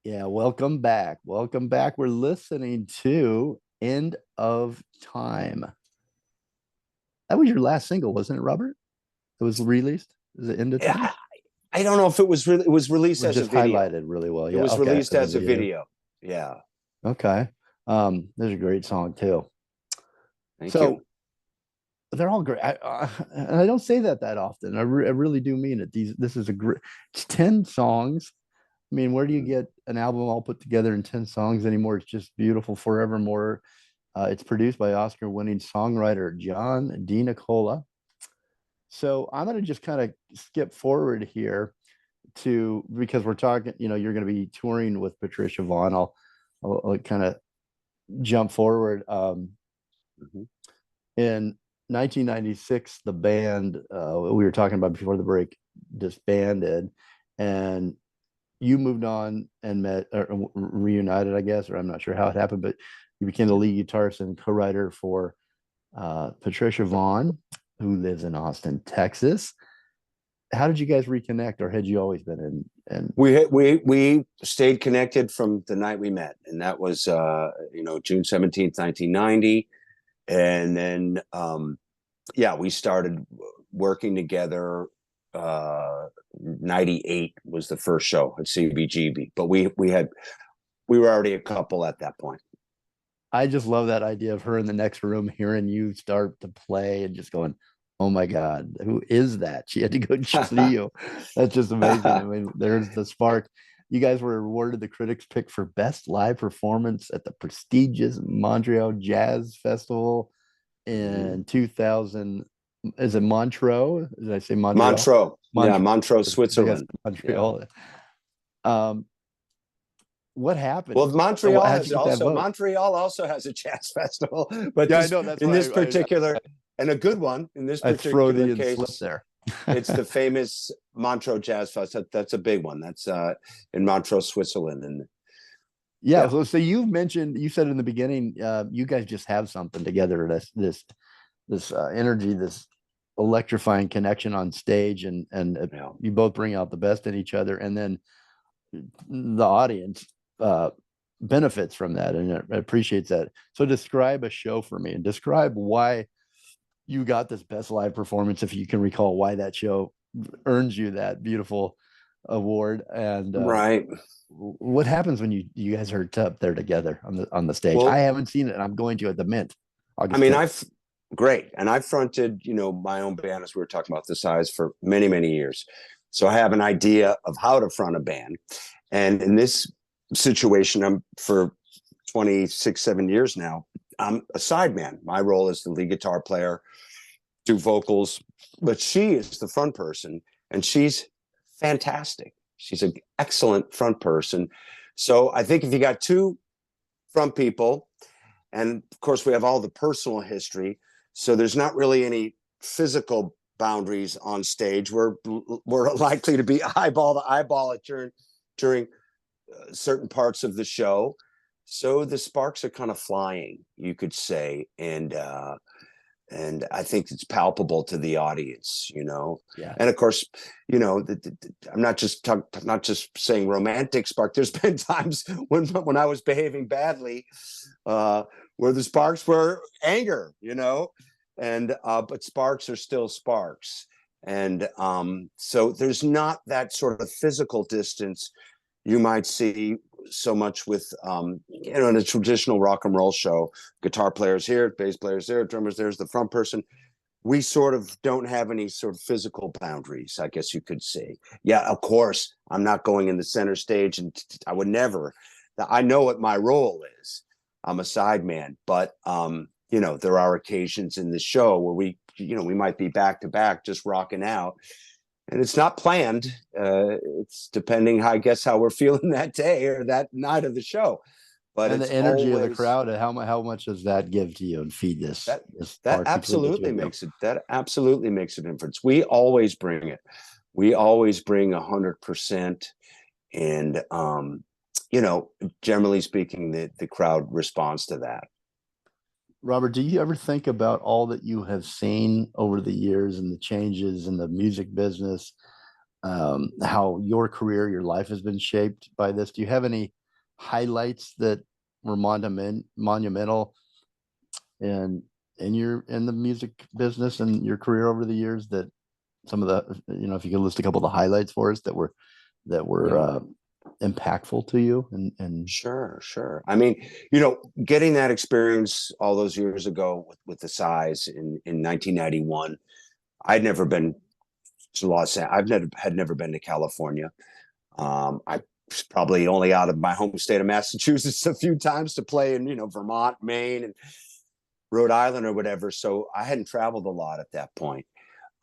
Yeah, welcome back. Welcome back. We're listening to End of Time. That was your last single, wasn't it, Robert? It was released. Is it End of Time? Yeah, I don't know if it was released Or as a just video. highlighted really well. It Yeah, was okay. released As a as a video. video. Yeah. Okay. There's a great song too. Thank So you. they're all great. And I don't say that often. I really do mean it. This is a great. It's 10 songs. I mean, where do you get an album all put together in 10 songs anymore? It's just beautiful. Forevermore. It's produced by Oscar-winning songwriter John DiNicola. So I'm going to just kind of skip forward here to because we're talking. You're going to be touring with Patricia Vonne. I'll kind of jump forward. Mhm. In 1996, the band we were talking about before the break disbanded, and you moved on and met or reunited, I guess, or I'm not sure how it happened, but you became the lead guitarist and co-writer for Patricia Vonne, who lives in Austin, Texas. How did you guys reconnect, or had you always been in? And We stayed connected from the night we met, and that was June 17th, 1990. And then yeah, we started working together. 98 was the first show at CBGB, but we were already a couple at that point. I just love that idea of her in the next room hearing you start to play and just going, "Oh my God, who is that?" She had to go see you. That's just amazing. I mean, there's the spark. You guys were awarded the critics pick for best live performance at the prestigious Montreal Jazz Festival in 2000. Is it Montreux? Did I say Montreal? Montreux, yeah, Montreal. Montreux, I guess Switzerland. Montreal. Um, what happened? Well, How'd you get that vote? Montreal also has a jazz festival, but Yeah, I know. That's in why this particular, and a good one in this I throw particular the and slip case, there. it's the famous Montreux Jazz Fest. That's a big one. That's in Montreux, Switzerland, and Yeah. yeah. So you said in the beginning, you guys just have something together. This energy, this electrifying connection on stage, and Yeah. you both bring out the best in each other, and then the audience benefits from that and appreciates that. So describe a show for me and describe why you got this best live performance, if you can recall why that show earns you that beautiful award. And Right. what happens when you guys are up there together on the stage? I Well, haven't seen it, and I'm going to at the Mint I August mean, 10th. great. And I fronted, my own band, as we were talking about, the size, for many, many years. So I have an idea of how to front a band. And in this situation, I'm for 26, 7 years now, I'm a sideman. My role is the lead guitar player, do vocals, but she is the front person, and she's fantastic. She's an excellent front person. So I think if you got two front people, and of course we have all the personal history, so there's not really any physical boundaries on stage. We're likely to be eyeball to eyeball during certain parts of the show, so the sparks are kind of flying, you could say, and I think it's palpable to the audience, Yeah. And of course, I'm not just saying romantic spark. There's been times when I was behaving badly, where the sparks were anger, and but sparks are still sparks, and so there's not that sort of physical distance you might see so much with in a traditional rock and roll show. Guitar players here, bass players there, drummers there's the front person. We sort of don't have any sort of physical boundaries, I guess you could say. Yeah, of course, I'm not going in the center stage, and I would never. I know what my role is. I'm a sideman, but there are occasions in the show where we might be back to back just rocking out, and it's not planned. It's depending, I guess, how we're feeling that day or that night of the show. But And it's the energy of the always crowd, and how much does that give to you and feed this that spark between the two absolutely of you? makes it. That absolutely makes a difference. We always bring it. We always bring 100%, and generally speaking, the crowd responds to that. Robert, do you ever think about all that you have seen over the years and the changes in the music business? how your career, your life has been shaped by this. Do you have any highlights that were monumental in the music business and your career over the years, that some of the, if you could list a couple of the highlights for us that were impactful to you? And Sure. I mean, getting that experience all those years ago with the size in 1991, I'd never been to Los Angeles. Had never been to California. I was probably only out of my home state of Massachusetts a few times to play in, Vermont, Maine, and Rhode Island or whatever. So I hadn't traveled a lot at that point.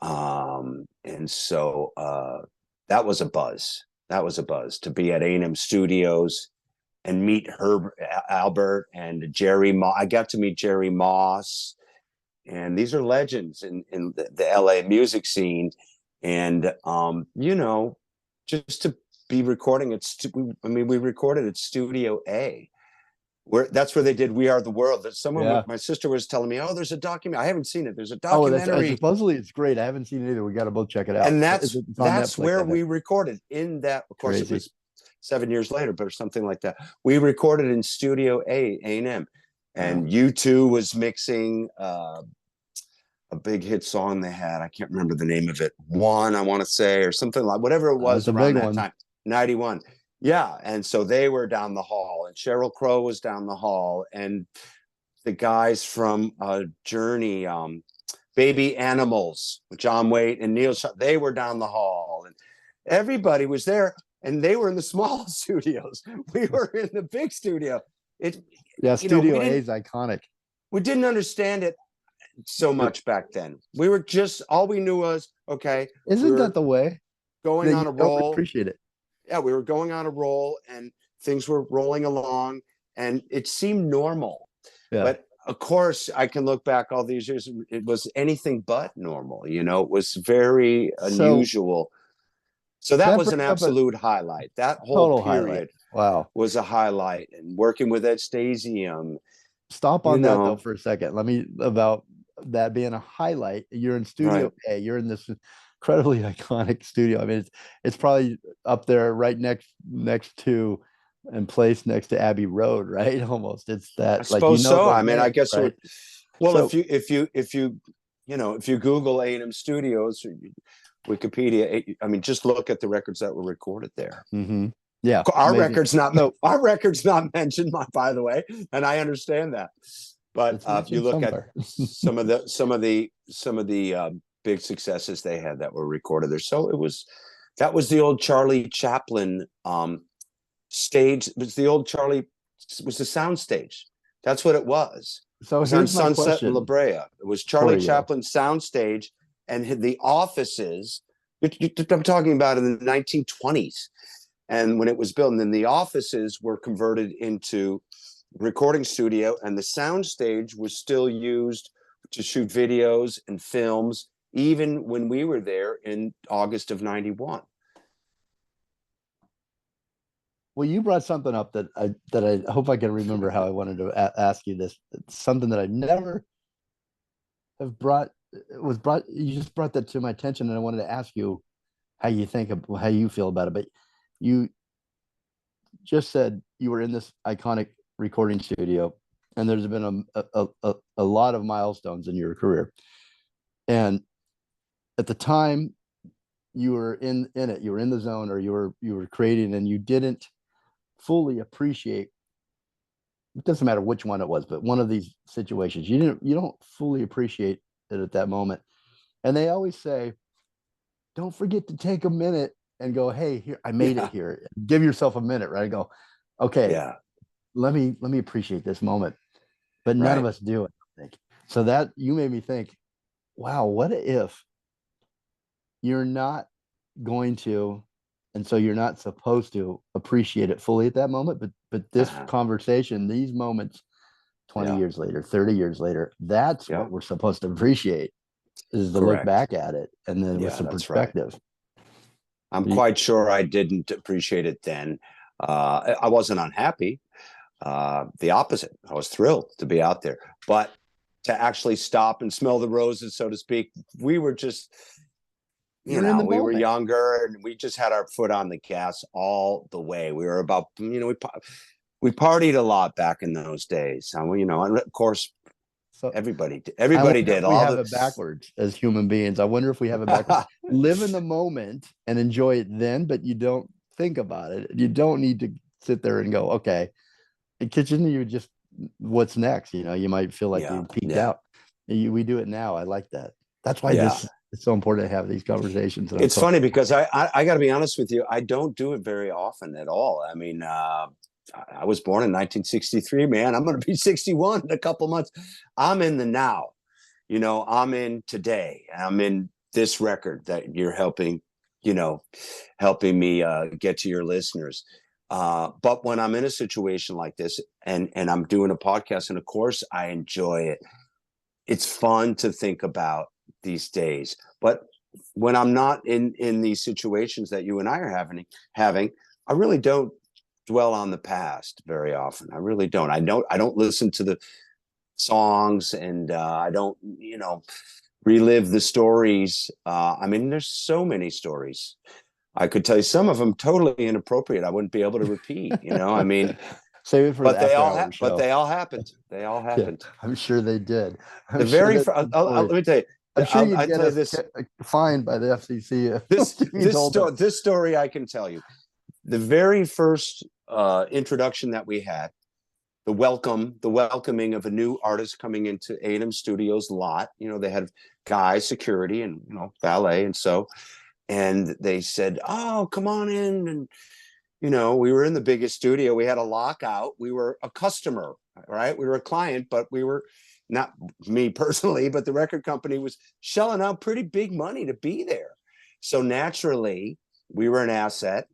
And so that was a buzz. That was a buzz to be at A&M Studios and meet Albert and Jerry Moss. I got to meet Jerry Moss, and these are legends in the LA music scene. And just to be recording we recorded at Studio A, that's where they did "We Are the World." That my sister was telling me, "Oh, there's a documentary. I haven't seen it. There's a documentary." Supposedly it's great. I haven't seen it either. We got to both check it out. And that's where we recorded in that. Of course, Crazy. It was 7 years later, but something like that. We recorded in Studio A&M, and U2 was mixing a big hit song they had. I can't remember the name of it. One, I want to say, or something like whatever it was around that time. 91. Yeah, and so they were down the hall, and Sheryl Crow was down the hall, and the guys from Journey, Baby Animals, with John Waite and Neil, they were down the hall, and everybody was there, and they were in the small studios. We were in the big studio. Studio A is iconic. We didn't understand it so much back then. We were just, all we knew was, okay. Isn't that the way? Going on a roll. Appreciate it. Yeah, we were going on a roll, and things were rolling along, and it seemed normal. Yeah. But of course, I can look back all these years, it was anything but normal. It was very unusual. So that was an absolute highlight. That whole period was a highlight. And working with Ed Stasium. Stop on that though for a second. About that being a highlight. You're in Studio A. You're in this incredibly iconic studio. I mean, it's probably up there right next to and placed next to Abbey Road, right? Almost. It's that. I suppose so. I mean, I guess. Right? Well, if you Google A&M Studios, Wikipedia, I mean, just look at the records that were recorded there. Mm-hmm. Yeah, our record's not mentioned, by the way, and I understand that. But if you look at some of the big successes they had that were recorded there, so that was the old Charlie Chaplin stage. It was the old Charlie. It was the sound stage. That's what it was. So it was on Sunset in La Brea. It was Charlie Chaplin's sound stage, and the offices. I'm talking about in the 1920s. And when it was built, and then the offices were converted into recording studio, and the sound stage was still used to shoot videos and films, even when we were there in August of 91. Well, you brought something up that I hope I can remember how I wanted to ask you this. It's something that I never have brought. You just brought that to my attention, and I wanted to ask you how you feel about it. But you just said you were in this iconic recording studio, and there's been a lot of milestones in your career. And at the time you were in it, you were in the zone, or you were creating, and you didn't fully appreciate, it doesn't matter which one it was, but one of these situations, you don't fully appreciate it at that moment. And they always say, don't forget to take a minute and go, hey, here, I made it here. Give yourself a minute, right? Go, okay, let me appreciate this moment. But none of us do it, I think. So that you made me think, wow, what if you're not going to, and so you're not supposed to appreciate it fully at that moment, but this conversation, these moments 20 years later, 30 years later, that's what we're supposed to appreciate, is to look back at it and then with some perspective. Right. I'm quite sure I didn't appreciate it then. I wasn't unhappy. The opposite. I was thrilled to be out there. But to actually stop and smell the roses, so to speak, we were just, You're in the we were moment. younger and we just had our foot on the gas all the way. We were about, we partied a lot back in those days. And, of course, So I everybody wonder did if we all have the. it backwards as human beings. I wonder if we have it backwards. Live in the moment and enjoy it then, but you don't think about it. You don't need to sit there and go, okay, in kitchen, you just, what's next? You might feel like Yeah, you peaked yeah, out. We do it now. I like that. That's why yeah. this is so important to have these conversations. And I'm It's so funny because I got to be honest with you, I don't do it very often at all. I mean, I was born in 1963, man. I'm going to be 61 in a couple months. I'm in the now. I'm in today. I'm in this record that you're helping me get to your listeners. But when I'm in a situation like this and I'm doing a podcast, and of course I enjoy it, it's fun to think about these days. But when I'm not in these situations that you and I are having, I really don't dwell on the past very often. I really don't. I don't listen to the songs, and I don't, relive the stories. I mean, there's so many stories. I could tell you some of them totally inappropriate. I wouldn't be able to repeat. I mean, save it for the after hour but show. they all happened. They all Yeah, happened. I'm sure they did. The I'm sure very that let me tell you. I'm sure you'd I'll get tell you us this. fined by the FCC This if you told them. this story I can tell you. The very first introduction that we had, the welcoming of a new artist coming into A&M Studios lot. They had guys, security, and valet, and they said, "Oh, come on in." And we were in the biggest studio. We had a lockout. We were a customer, right? We were a client, but we were not me personally, but the record company was shelling out pretty big money to be there. So naturally, we were an asset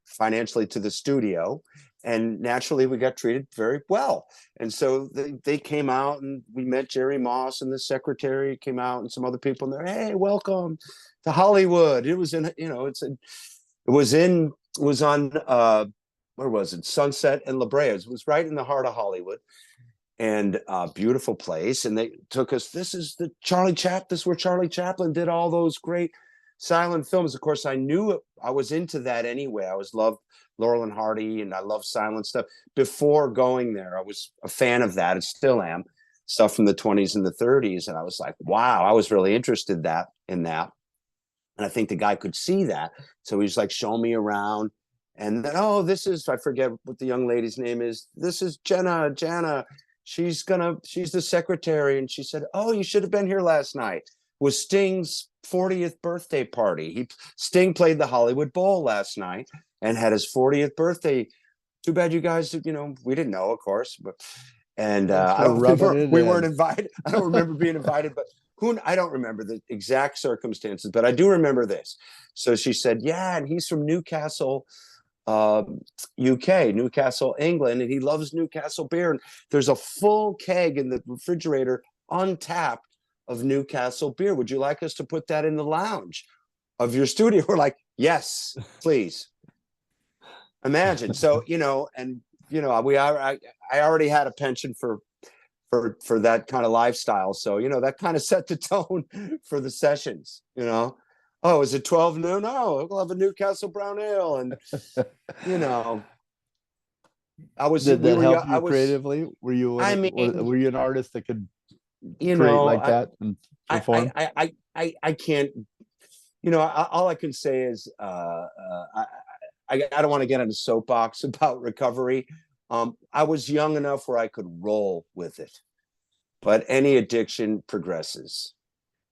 financially to the studio, and naturally we got treated very well. And so they came out, and we met Jerry Moss, and the secretary came out, and some other people in there. Hey, welcome to Hollywood. It was in, it was on where was it? Sunset and La Brea. It was right in the heart of Hollywood, and beautiful place. And they took us. This is where Charlie Chaplin did all those great silent films. Of course, I knew it. I was into that anyway. I loved Laurel and Hardy, and I love silent stuff. Before going there, I was a fan of that, and still am. Stuff from the 20s and the 30s, and I was like, wow, I was really interested in that. And I think the guy could see that, so he's like showing me around. And then, this is, I forget what the young lady's name is. This is Jenna. She's the secretary. And she said, oh, you should have been here last night. It was Sting's 40th birthday party. Sting played the Hollywood Bowl last night and had his 40th birthday. Too bad you guys, we didn't know, of course, but we weren't invited. I don't remember being invited, but I don't remember the exact circumstances, but I do remember this. So she said, yeah, and he's from Newcastle, UK, Newcastle, England, and he loves Newcastle beer. And there's a full keg in the refrigerator, untapped, of Newcastle beer. Would you like us to put that in the lounge of your studio? We're like, yes, please. Imagine. So, I already had a penchant for that kind of lifestyle. So, that kind of set the tone for the sessions, Oh, is it 12 noon? Oh, we'll have a Newcastle brown ale. And, Did that help you creatively? Were you an artist that could create like that and perform? I can't, all I can say is, I don't want to get on a soapbox about recovery. I was young enough where I could roll with it, but any addiction progresses,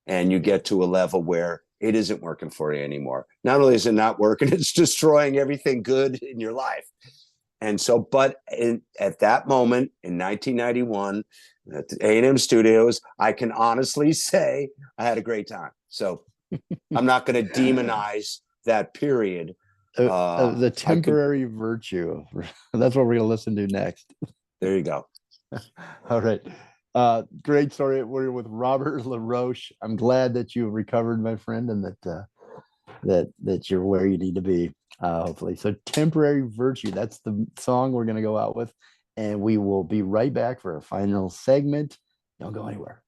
and you get to a level where it isn't working for you anymore. Not only is it not working, it's destroying everything good in your life. And so, but at that moment in 1991, at the A&M Studios, I can honestly say I had a great time. So I'm not going to demonize that period. The temporary virtue. That's what we're going to listen to next. There you go. All right. Great story. We're with Robert LaRoche. I'm glad that you recovered, my friend, and that you're where you need to be, hopefully. So temporary virtue, that's the song we're going to go out with, and we will be right back for our final segment. Don't go anywhere.